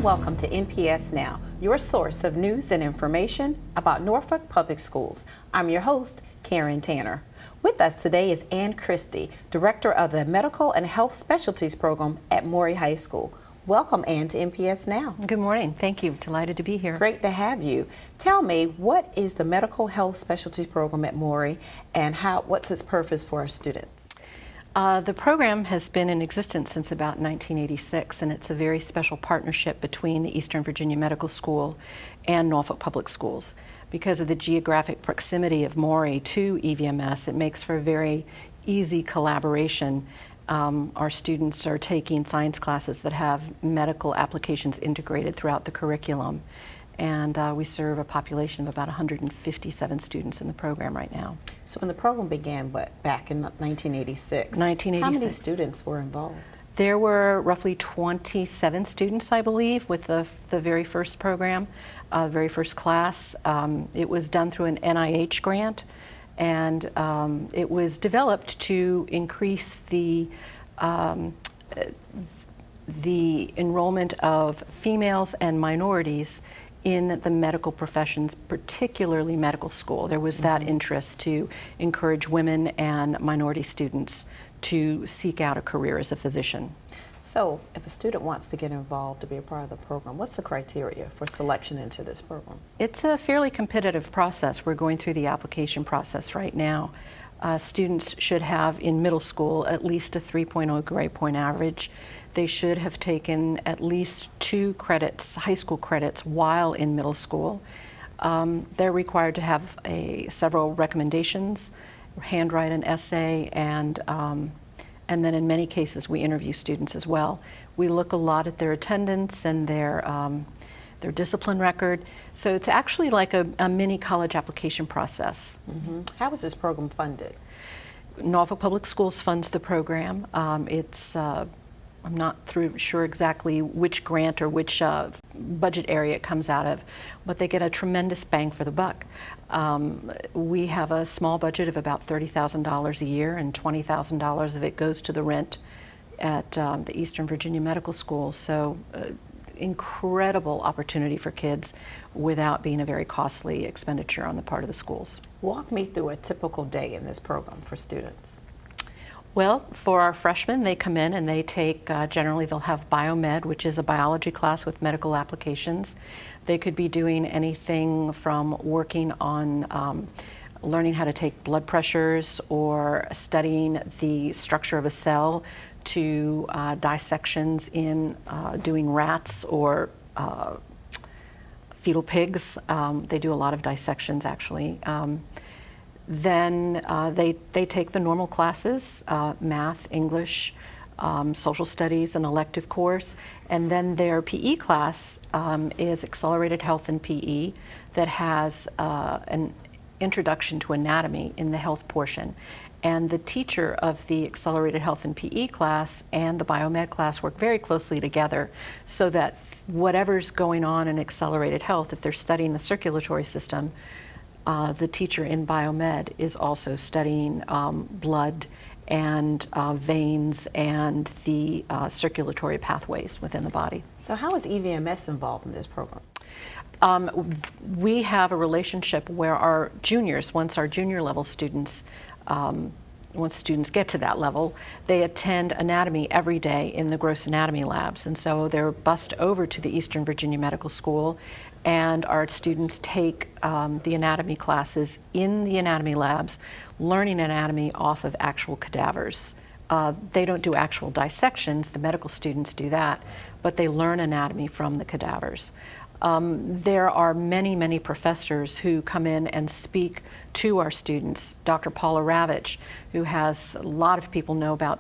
welcome to NPS Now, your source of news and information about Norfolk Public Schools. I'm your host, Karen Tanner. With us today is Ann Christie, Director of the Medical and Health Specialties Program at Maury High School. Welcome, Ann, to NPS Now. Good morning. Thank you. Delighted to be here. Great to have you. Tell me, what is the Medical Health Specialties Program at Maury, and what's its purpose for our students? The program has been in existence since about 1986, and it's a very special partnership between the Eastern Virginia Medical School and Norfolk Public Schools. Because of the geographic proximity of Maury to EVMS, it makes for a very easy collaboration. Our students are taking science classes that have medical applications integrated throughout the curriculum. And we serve a population of about 157 students in the program right now. So when the program began, back in 1986, 1986. How many students were involved? There were roughly 27 students, I believe, with the very first program, very first class. It was done through an NIH grant, and it was developed to increase the enrollment of females and minorities in the medical professions, particularly medical school. There was that interest to encourage women and minority students to seek out a career as a physician. So if a student wants to get involved to be a part of the program, what's the criteria for selection into this program? It's a fairly competitive process. We're going through the application process right now. Students should have in middle school at least a 3.0 grade point average. They should have taken at least 2 credits, high school credits, while in middle school. They're required to have several recommendations, handwrite an essay, and then in many cases we interview students as well. We look a lot at their attendance and their discipline record. So it's actually like a mini college application process. Mm-hmm. How is this program funded? Norfolk Public Schools funds the program. I'm not sure exactly which grant or which budget area it comes out of, but they get a tremendous bang for the buck. We have a small budget of about $30,000 a year, and $20,000 of it goes to the rent at the Eastern Virginia Medical School. So incredible opportunity for kids without being a very costly expenditure on the part of the schools. Walk me through a typical day in this program for students. Well, for our freshmen, they come in and they take, generally they'll have biomed, which is a biology class with medical applications. They could be doing anything from working on learning how to take blood pressures or studying the structure of a cell to dissections in doing rats or fetal pigs. They do a lot of dissections, actually. Then they take the normal classes, math, English, social studies, an elective course, and then their PE class is Accelerated Health and PE that has an introduction to anatomy in the health portion. And the teacher of the Accelerated Health and PE class and the biomed class work very closely together so that whatever's going on in Accelerated Health, if they're studying the circulatory system, the teacher in biomed is also studying blood and veins and the circulatory pathways within the body. So how is EVMS involved in this program? We have a relationship where our juniors, once our junior level students, once students get to that level, they attend anatomy every day in the gross anatomy labs. And so they're bused over to the Eastern Virginia Medical School, and our students take the anatomy classes in the anatomy labs, learning anatomy off of actual cadavers. They don't do actual dissections, the medical students do that, but they learn anatomy from the cadavers. There are many, many professors who come in and speak to our students. Dr. Paula Ravitch, who has a lot of people know about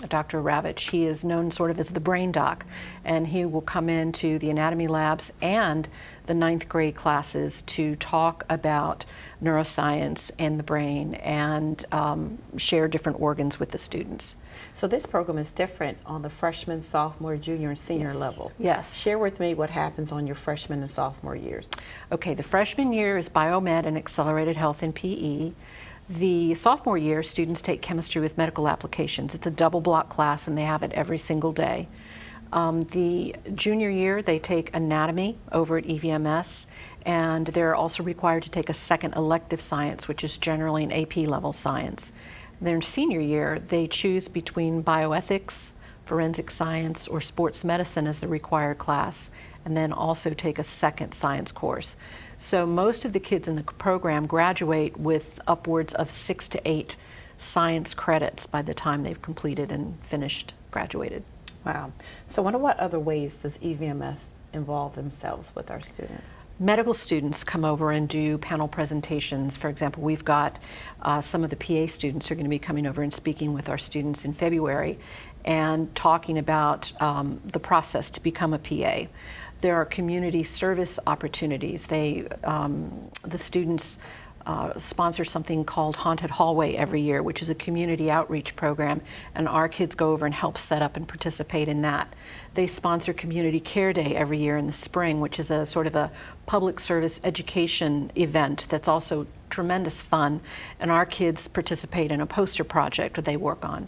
Dr. Ravitch. He is known sort of as the brain doc, and he will come into the anatomy labs and the 9th grade classes to talk about neuroscience and the brain and share different organs with the students. So this program is different on the freshman, sophomore, junior, and senior level. Yes. Share with me what happens on your freshman and sophomore years. Okay, the freshman year is biomed and accelerated health and PE. The sophomore year, students take chemistry with medical applications. It's a double block class and they have it every single day. The junior year, they take anatomy over at EVMS, and they're also required to take a second elective science, which is generally an AP level science. Their senior year, they choose between bioethics, forensic science, or sports medicine as the required class, and then also take a second science course. So most of the kids in the program graduate with upwards of 6 to 8 science credits by the time they've completed and finished, graduated. Wow. So what other ways does EVMS involve themselves with our students? Medical students come over and do panel presentations. For example, we've got some of the PA students who are going to be coming over and speaking with our students in February and talking about the process to become a PA. There are community service opportunities. The students sponsor something called Haunted Hallway every year, which is a community outreach program, and our kids go over and help set up and participate in that. They sponsor Community Care Day every year in the spring, which is a sort of a public service education event that's also tremendous fun, and our kids participate in a poster project that they work on.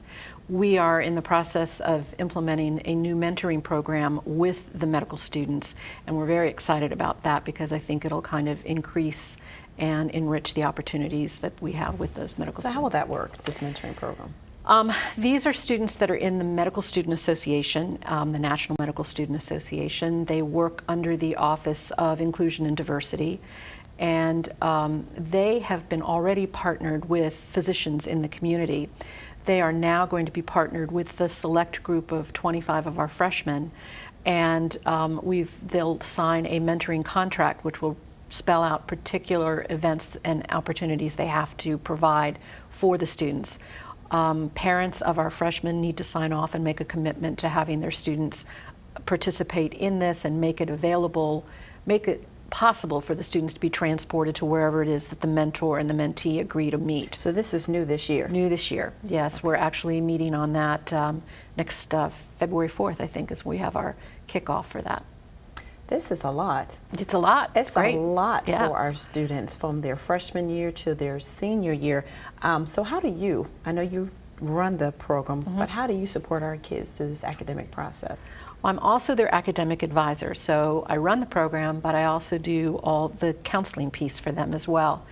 We are in the process of implementing a new mentoring program with the medical students, and we're very excited about that because I think it'll kind of increase and enrich the opportunities that we have with those medical students. So how will that work, this mentoring program? These are students that are in the Medical Student Association, the National Medical Student Association. They work under the Office of Inclusion and Diversity, and they have been already partnered with physicians in the community. They are now going to be partnered with the select group of 25 of our freshmen, and they'll sign a mentoring contract which will spell out particular events and opportunities they have to provide for the students. Parents of our freshmen need to sign off and make a commitment to having their students participate in this and make it available, make it possible for the students to be transported to wherever it is that the mentor and the mentee agree to meet. So this is new this year? New this year, yes. Okay. We're actually meeting on that next February 4th, I think, is we have our kickoff for that. This is a lot. It's a lot. It's great. A lot yeah. for our students from their freshman year to their senior year. So how do you, I know you run the program, but how do you support our kids through this academic process? Well, I'm also their academic advisor, so I run the program, but I also do all the counseling piece for them as well.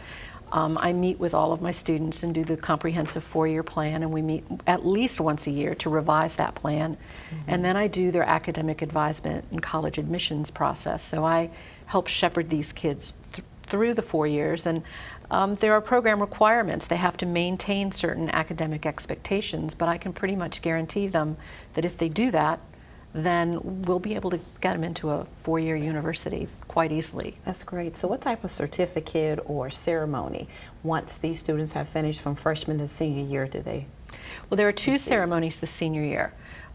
I meet with all of my students and do the comprehensive 4-year plan, and we meet at least once a year to revise that plan. And then I do their academic advisement and college admissions process. So I help shepherd these kids through the 4 years, and there are program requirements. They have to maintain certain academic expectations, but I can pretty much guarantee them that if they do that, then we'll be able to get them into a 4-year university quite easily. That's great. So what type of certificate or ceremony, once these students have finished from freshman to senior year, do they Well, there are two receive? ceremonies the senior year.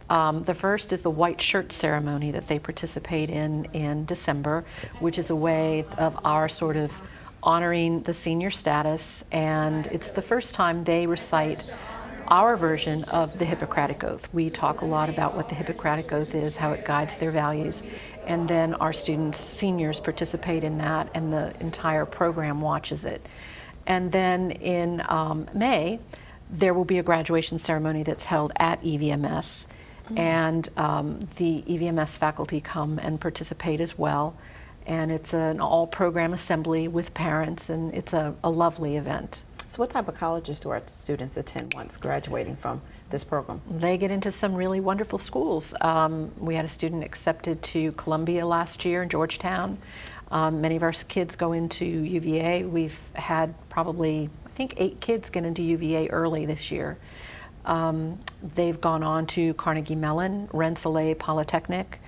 The first is the white shirt ceremony that they participate in December, which is a way of our sort of honoring the senior status, and it's the first time they recite our version of the Hippocratic Oath. We talk a lot about what the Hippocratic Oath is, how it guides their values, and then our students, seniors, participate in that, and the entire program watches it. And then in May, there will be a graduation ceremony that's held at EVMS, and the EVMS faculty come and participate as well. And it's an all-program assembly with parents, and it's a lovely event. So what type of colleges do our students attend once graduating from this program? They get into some really wonderful schools. We had a student accepted to Columbia last year in Georgetown. Many of our kids go into UVA. We've had probably, I think, 8 kids get into UVA early this year. They've gone on to Carnegie Mellon, Rensselaer Polytechnic.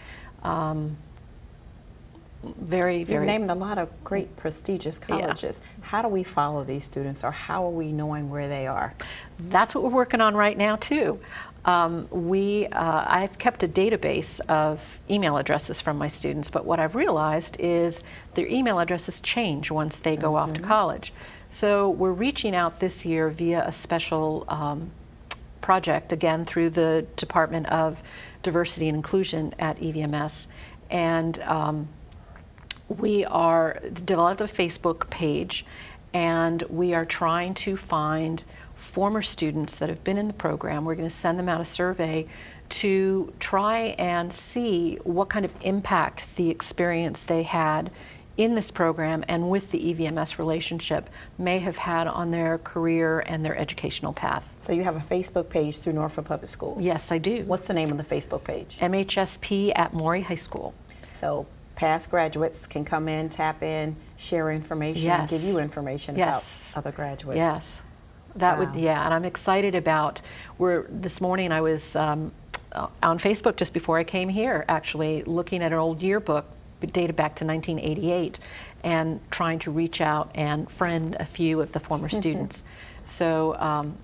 Very, You've very. named a lot of great prestigious colleges. Yeah. How do we follow these students, or how are we knowing where they are? That's what we're working on right now too. I've kept a database of email addresses from my students, but what I've realized is their email addresses change once they go off to college. So we're reaching out this year via a special project, again through the Department of Diversity and Inclusion at EVMS, and we are developed a Facebook page, and we are trying to find former students that have been in the program. We're going to send them out a survey to try and see what kind of impact the experience they had in this program and with the EVMS relationship may have had on their career and their educational path. So you have a Facebook page through Norfolk Public Schools? Yes, I do. What's the name of the Facebook page? MHSP at Maury High School. So past graduates can come in, tap in, share information, Yes. give you information Yes. about other graduates. Yes, that Wow. would, yeah, and I'm excited about, this morning I was on Facebook just before I came here, actually looking at an old yearbook dated back to 1988 and trying to reach out and friend a few of the former students. So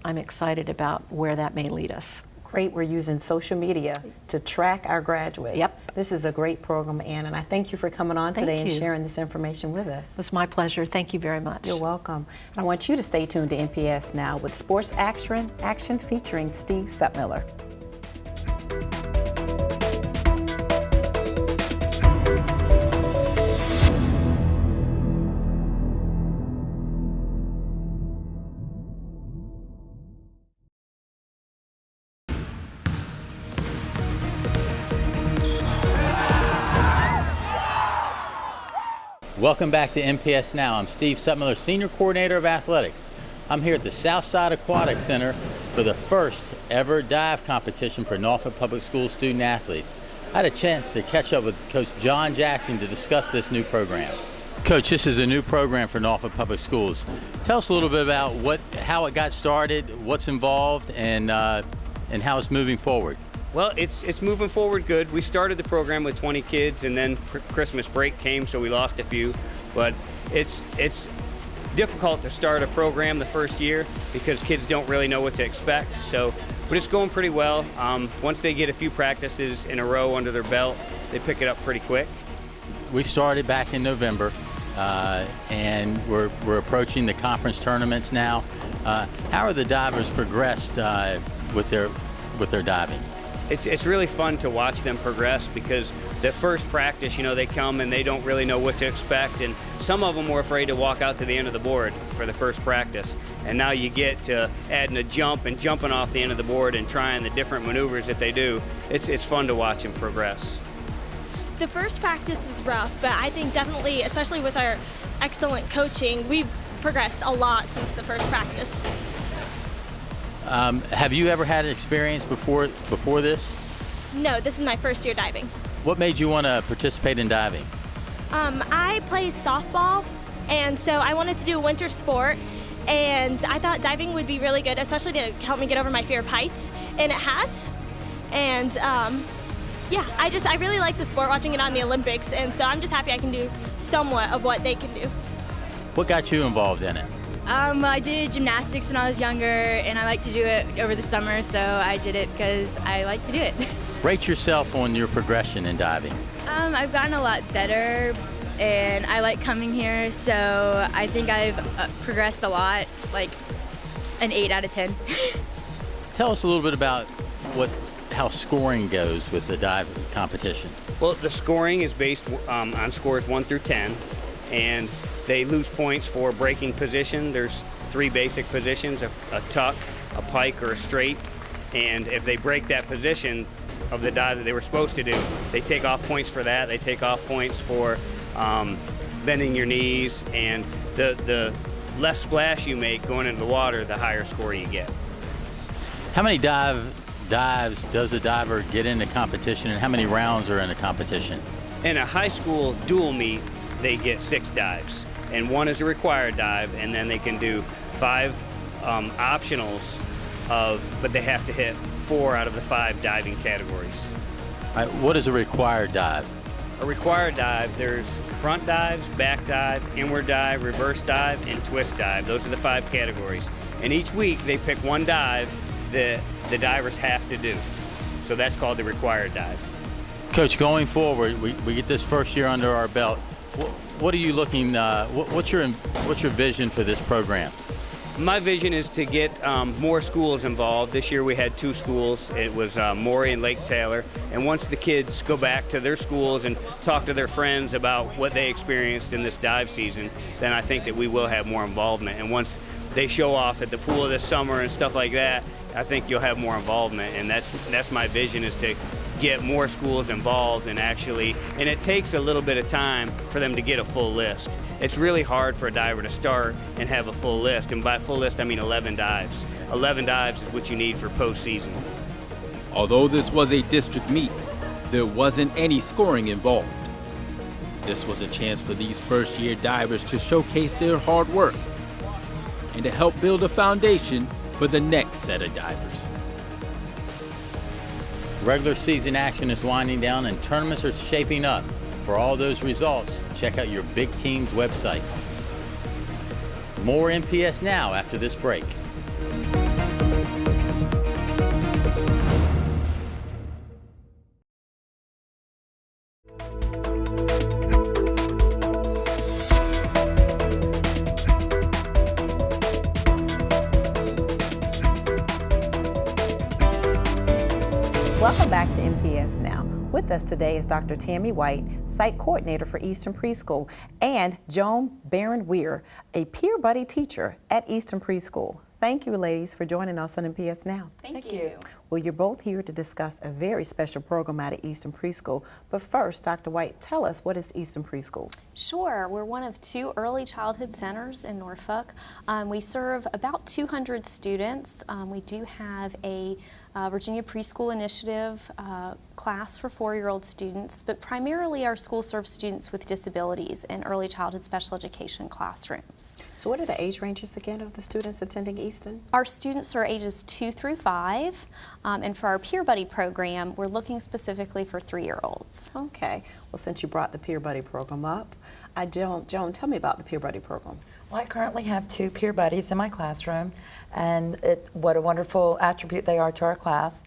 I'm excited about where that may lead us. Great, we're using social media to track our graduates. Yep. This is a great program, Ann, and I thank you for coming on Thank today and you. sharing this information with us. It was my pleasure. Thank you very much. You're welcome. And I want you to stay tuned to NPS Now with Sports Action featuring Steve Sutmiller. Welcome back to NPS Now. I'm Steve Sutmiller, Senior Coordinator of Athletics. I'm here at the Southside Aquatic Center for the first ever dive competition for Norfolk Public Schools student athletes. I had a chance to catch up with Coach John Jackson to discuss this new program. Coach, this is a new program for Norfolk Public Schools. Tell us a little bit about how it got started, what's involved, and how it's moving forward. Well, it's moving forward good. We started the program with 20 kids, and then Christmas break came, so we lost a few. But it's difficult to start a program the first year because kids don't really know what to expect. But it's going pretty well. Once they get a few practices in a row under their belt, they pick it up pretty quick. We started back in November, and we're approaching the conference tournaments now. How are the divers progressed with their diving? It's really fun to watch them progress because the first practice, they come and they don't really know what to expect, and some of them were afraid to walk out to the end of the board for the first practice. And now you get to adding a jump and jumping off the end of the board and trying the different maneuvers that they do. It's fun to watch them progress. The first practice was rough, but I think definitely, especially with our excellent coaching, we've progressed a lot since the first practice. Have you ever had an experience before this? No, this is my first year diving. What made you want to participate in diving? I play softball, and so I wanted to do a winter sport, and I thought diving would be really good, especially to help me get over my fear of heights, and it has. And yeah, I really like the sport, watching it on the Olympics, and so I'm just happy I can do somewhat of what they can do. What got you involved in it? I did gymnastics when I was younger, and I like to do it over the summer, so I did it because I like to do it. Rate yourself on your progression in diving. I've gotten a lot better, and I like coming here, so I think I've progressed a lot, like an 8 out of 10. Tell us a little bit about how scoring goes with the dive competition. Well, the scoring is based on scores 1 through 10, and they lose points for breaking position. There's 3 basic positions, a tuck, a pike, or a straight. And if they break that position of the dive that they were supposed to do, they take off points for that. They take off points for bending your knees. And the less splash you make going into the water, the higher score you get. How many dives does a diver get into competition, and how many rounds are in a competition? In a high school dual meet, they get 6 dives. And 1 is a required dive, and then they can do 5 optionals but they have to hit 4 out of the 5 diving categories. All right, what is a required dive? A required dive, there's front dives, back dive, inward dive, reverse dive, and twist dive. Those are the 5 categories. And each week they pick 1 dive that the divers have to do. So that's called the required dive. Coach, going forward, we get this first year under our belt. What are you looking? What's your vision for this program? My vision is to get more schools involved. This year we had 2 schools. It was Maury and Lake Taylor. And once the kids go back to their schools and talk to their friends about what they experienced in this dive season, then I think that we will have more involvement. And once they show off at the pool this summer and stuff like that, I think you'll have more involvement. And that's my vision, is to get more schools involved and it takes a little bit of time for them to get a full list. It's really hard for a diver to start and have a full list, and by full list I mean 11 dives. 11 dives is what you need for postseason. Although this was a district meet, there wasn't any scoring involved. This was a chance for these first-year divers to showcase their hard work and to help build a foundation for the next set of divers. Regular season action is winding down and tournaments are shaping up. For all those results, check out your big team's websites. More NPS Now after this break. Welcome back to NPS Now. With us today is Dr. Tammy White, Site Coordinator for Eastern Preschool, and Joan Barron-Weir, a peer buddy teacher at Eastern Preschool. Thank you, ladies, for joining us on NPS Now. Thank you. Well, you're both here to discuss a very special program out at Eastern Preschool. But first, Dr. White, tell us, what is Eastern Preschool? Sure. We're one of 2 early childhood centers in Norfolk. We serve about 200 students. We do have a Virginia Preschool Initiative class for 4-year-old students, but primarily our school serves students with disabilities in early childhood special education classrooms. So what are the age ranges again of the students attending Eastern? Our students are ages 2 through 5, and for our Peer Buddy program, we're looking specifically for 3-year-olds. Okay. Well, since you brought the Peer Buddy program up, Joan, tell me about the Peer Buddy program. Well, I currently have 2 peer buddies in my classroom, and what a wonderful attribute they are to our class.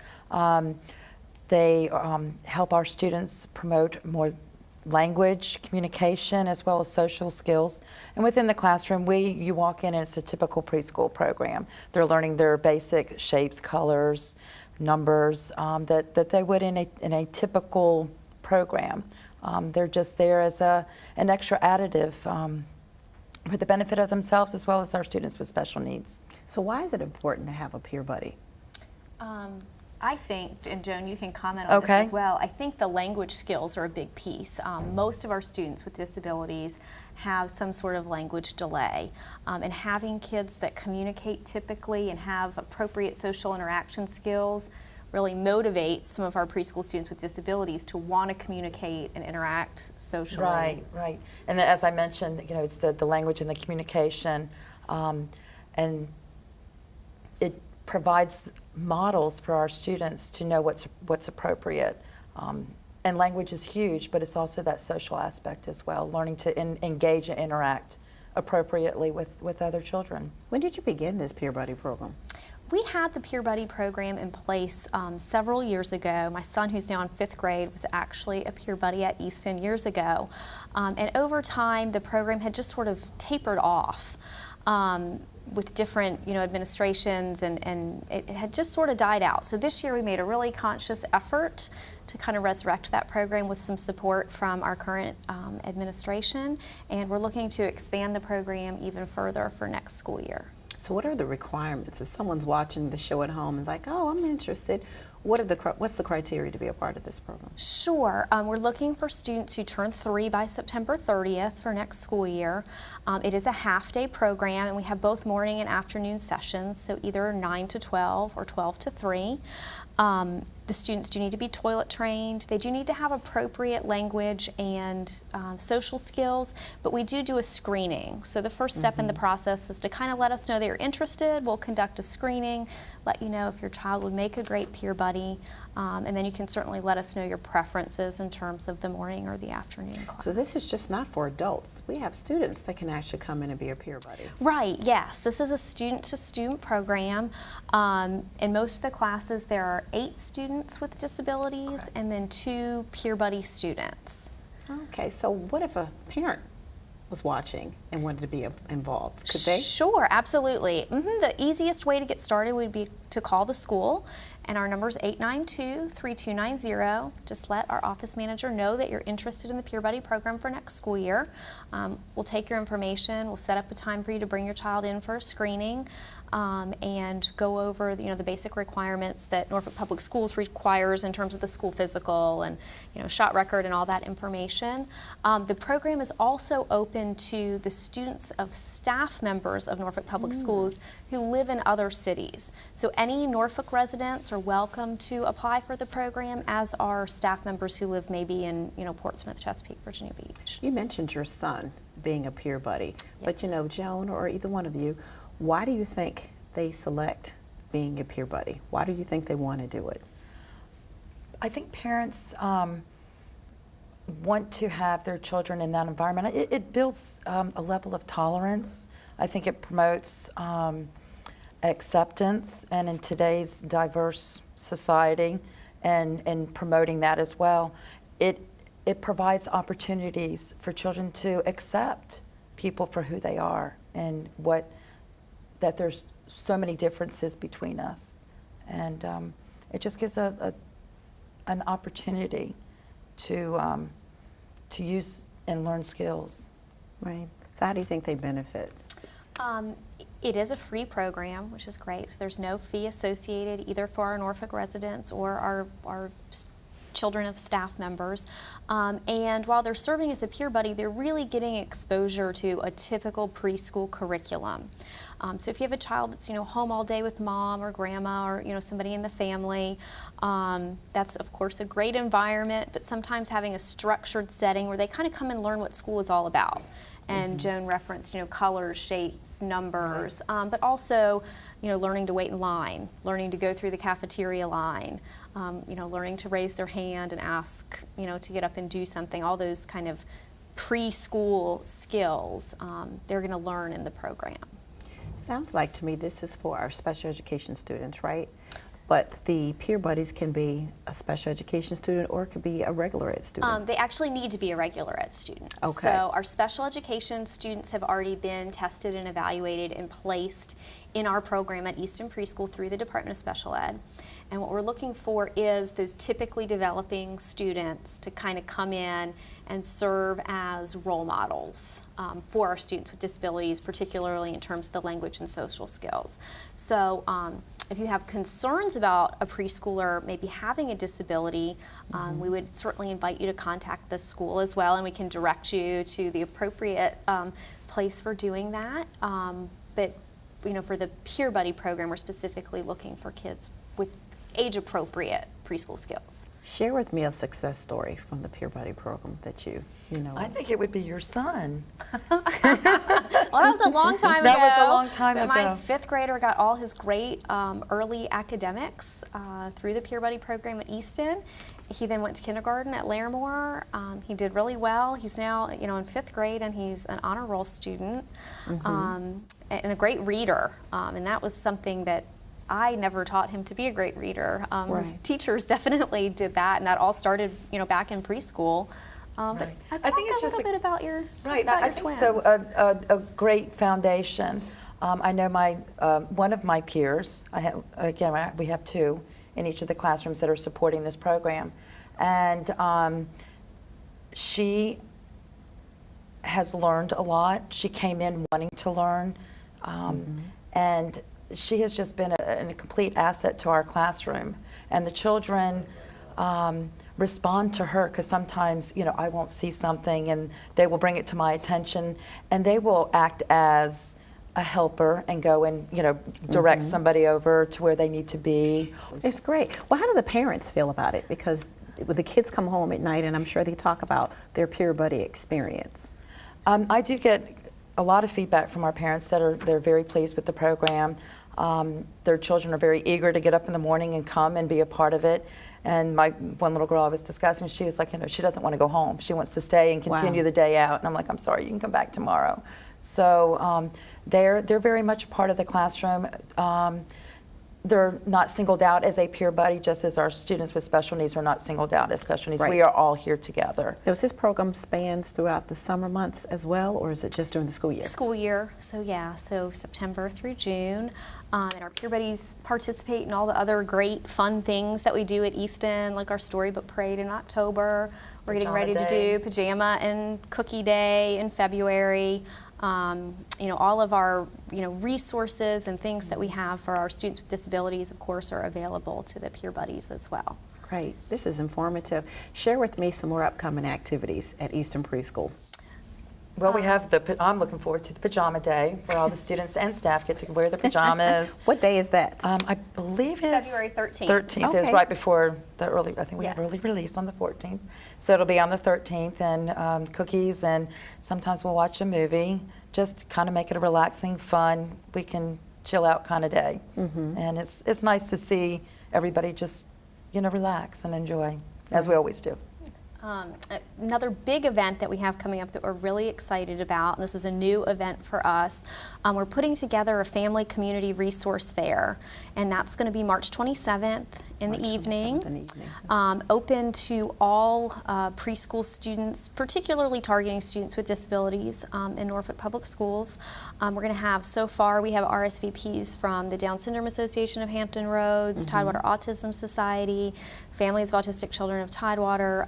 They help our students promote more language, communication, as well as social skills. And within the classroom, you walk in and it's a typical preschool program. They're learning their basic shapes, colors, numbers that they would in a typical program. They're just there as an extra additive for the benefit of themselves as well as our students with special needs. So why is it important to have a peer buddy? I think, and Joan, you can comment on this as well, I think the language skills are a big piece. Most of our students with disabilities have some sort of language delay, and having kids that communicate typically and have appropriate social interaction skills really motivates some of our preschool students with disabilities to want to communicate and interact socially. Right. And as I mentioned, it's the language and the communication, and it provides models for our students to know what's appropriate. And language is huge, but it's also that social aspect as well, learning to engage and interact appropriately with other children. When did you begin this Peer Buddy program? We had the Peer Buddy program in place several years ago. My son, who's now in 5th grade, was actually a peer buddy at Easton years ago. And over time, the program had just sort of tapered off with different administrations, and it had just sort of died out. So this year we made a really conscious effort to kind of resurrect that program with some support from our current administration, and we're looking to expand the program even further for next school year. So what are the requirements? If someone's watching the show at home and is like, oh, I'm interested, what's the criteria to be a part of this program? Sure. We're looking for students who turn 3 by September 30th for next school year. It is a half-day program, and we have both morning and afternoon sessions, so either 9 to 12 or 12 to 3. The students do need to be toilet trained. They do need to have appropriate language and social skills, but we do a screening. So the first step in the process is to kind of let us know that you're interested. We'll conduct a screening, let you know if your child would make a great peer buddy, and then you can certainly let us know your preferences in terms of the morning or the afternoon class. So this is just not for adults. We have students that can actually come in and be a peer buddy. Right, yes. This is a student-to-student program. In most of the classes, there are 8 students with disabilities and then 2 peer buddy students. Okay, so what if a parent was watching and wanted to be involved? Could they? Sure, absolutely. The easiest way to get started would be to call the school And our number is 892-3290. Just let our office manager know that you're interested in the Peer Buddy program for next school year. We'll take your information, we'll set up a time for you to bring your child in for a screening, and go over the basic requirements that Norfolk Public Schools requires in terms of the school physical and shot record and all that information. The program is also open to the students of staff members of Norfolk Public Schools who live in other cities. So any Norfolk residents are welcome to apply for the program, as are staff members who live maybe in Portsmouth, Chesapeake, Virginia Beach. You mentioned your son being a peer buddy, but Joan or either one of you, why do you think they select being a peer buddy? Why do you think they want to do it? I think parents want to have their children in that environment. It builds a level of tolerance. I think it promotes acceptance, and in today's diverse society, and promoting that as well, it provides opportunities for children to accept people for who they are, and that there's so many differences between us, and it just gives an opportunity to use and learn skills. Right. So how do you think they benefit? It is a free program, which is great. So there's no fee associated either for our Norfolk residents or our children of staff members. And while they're serving as a peer buddy, they're really getting exposure to a typical preschool curriculum. So if you have a child that's home all day with mom or grandma or somebody in the family, that's of course a great environment, but sometimes having a structured setting where they kind of come and learn what school is all about. And Joan referenced colors, shapes, numbers, but also learning to wait in line, learning to go through the cafeteria line, learning to raise their hand and ask to get up and do something. All those kind of preschool skills they're going to learn in the program. Sounds like to me this is for our special education students, right? But the peer buddies can be a special education student or it could be a regular ed student. They actually need to be a regular ed student. Okay. So our special education students have already been tested and evaluated and placed in our program at Easton Preschool through the Department of Special Ed. And what we're looking for is those typically developing students to kind of come in and serve as role models for our students with disabilities, particularly in terms of the language and social skills. So if you have concerns about a preschooler maybe having a disability, we would certainly invite you to contact the school as well, and we can direct you to the appropriate place for doing that. But for the Peer Buddy program, we're specifically looking for kids with age-appropriate preschool skills. Share with me a success story from the Peer Buddy program that you know. I think it would be your son. Well, that was a long time ago. That was a long time ago. My fifth grader got all his great early academics through the Peer Buddy program at Easton. He then went to kindergarten at Larimore. He did really well. He's now, in fifth grade, and he's an honor roll student and a great reader. And that was something that I never taught him to be a great reader. His teachers definitely did that, and that all started, back in preschool. But I think it's just a little bit about your I think so. A great foundation. I know one of my peers. We have two in each of the classrooms that are supporting this program, and she has learned a lot. She came in wanting to learn, and she has just been a complete asset to our classroom. And the children respond to her, because sometimes, I won't see something and they will bring it to my attention, and they will act as a helper and go and, direct somebody over to where they need to be. It's great. Well, how do the parents feel about it? Because the kids come home at night and I'm sure they talk about their peer buddy experience. I do get a lot of feedback from our parents that they're very pleased with the program. Their children are very eager to get up in the morning and come and be a part of it. And my one little girl I was discussing, she was like, she doesn't want to go home. She wants to stay and continue the day out. And I'm like, I'm sorry, you can come back tomorrow. So they're very much a part of the classroom. they're not singled out as a peer buddy, just as our students with special needs are not singled out as special needs. Right. We are all here together. Does this program spans throughout the summer months as well, or is it just during the school year? School year, so yeah, so September through June. And our peer buddies participate in all the other great fun things that we do at Easton, like our storybook parade in October. We're getting ready to do pajama and cookie day in February. All of our, resources and things that we have for our students with disabilities, of course, are available to the peer buddies as well. Great. This is informative. Share with me some more upcoming activities at Easton Preschool. Well, we have I'm looking forward to the pajama day where all the students and staff get to wear their pajamas. What day is that? I believe it's February 13th. 13th is Okay. right before the early, I think we have Yes. early release on the 14th. So it'll be on the 13th, and cookies, and sometimes we'll watch a movie, just kind of make it a relaxing, fun, we can chill out kind of day. And it's nice to see everybody just, relax and enjoy, as we always do. Another big event that we have coming up that we're really excited about, and this is a new event for us, we're putting together a family community resource fair, and that's going to be March 27th in the evening. Open to all preschool students, particularly targeting students with disabilities in Norfolk Public Schools. We're going to have, so far, we have RSVPs from the Down Syndrome Association of Hampton Roads, Tidewater Autism Society, Families of Autistic Children of Tidewater.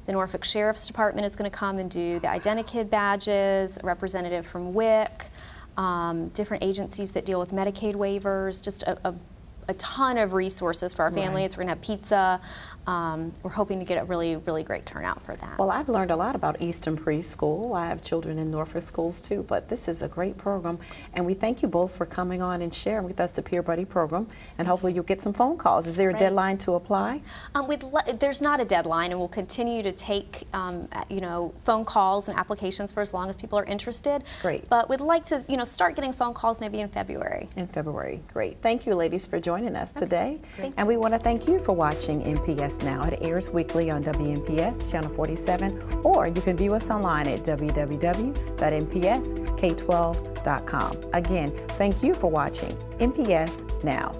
The Norfolk Sheriff's Department is going to come and do the IdentiKid badges, a representative from WIC, different agencies that deal with Medicaid waivers, just a ton of resources for our families. We're going to have pizza. We're hoping to get a really, really great turnout for that. Well, I've learned a lot about Easton Preschool. I have children in Norfolk schools too, but this is a great program, and we thank you both for coming on and sharing with us the Peer Buddy program, and hopefully you'll get some phone calls. Is there a deadline to apply? There's not a deadline, and we'll continue to take phone calls and applications for as long as people are interested. Great. But we'd like to start getting phone calls maybe in February. In February. Great. Thank you, ladies, for joining us today. Thank And we want to thank you for watching NPS Now. It airs weekly on WNPS Channel 47, or you can view us online at www.npsk12.com. Again, thank you for watching NPS Now.